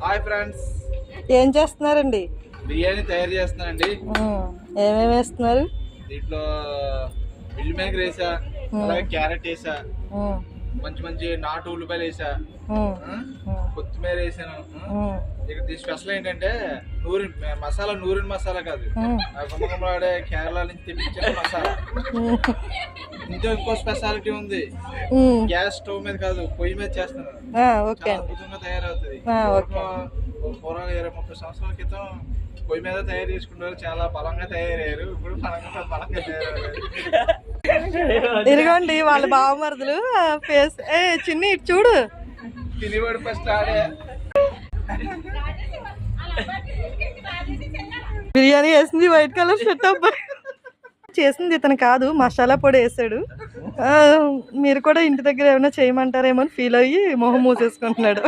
Hi friends, ఏం చేస్తున్నారండి? బిర్యానీ తయారు చేస్తున్నానండి. ఏమేమి వేస్తున్నారు? దీంట్లో మిల్ మేకర్ వేసా, అలాగే క్యారెట్ వేసా, మంచి మంచి నాటు ఉల్లిపాయలు వేసా, కొత్తిమీర వేసాను. ఇక్కడ స్పెషల్ ఏంటంటే నూరిన మసాలా కాదు, గుమ్మగుమ్మలాడే కేరళ నుంచి తెప్పించిన మసాలా. ఇంకో స్పెషాలిటీ ఉంది, గ్యాస్ స్టవ్ మీద కాదు, పొయ్యి మీద చేస్తున్నాను. అద్భుతంగా తయారవుతుంది. పూర్వం 20-30 సంవత్సరాల క్రితం పొయ్యి మీద తయారు చేసుకున్నారు, చాలా బలంగా తయారయ్యారు. ఇప్పుడు బలంగా తయారయ్యారు. ఇదిగోండి వాళ్ళ బావమరుదులు ఫేస్. చిన్ని ఇటు చూడు. తినివాడు ఫస్ట్ ఆడే. బిర్యానీ వేసింది వైట్ కలర్ షర్ట్ అబ్బాయి. చేసింది ఇతను కాదు, మసాలా పొడి వేసాడు. మీరు కూడా ఇంటి దగ్గర ఏమైనా చేయమంటారేమో అని ఫీల్ అయ్యి మొహం మూసేసుకుంటున్నాడు.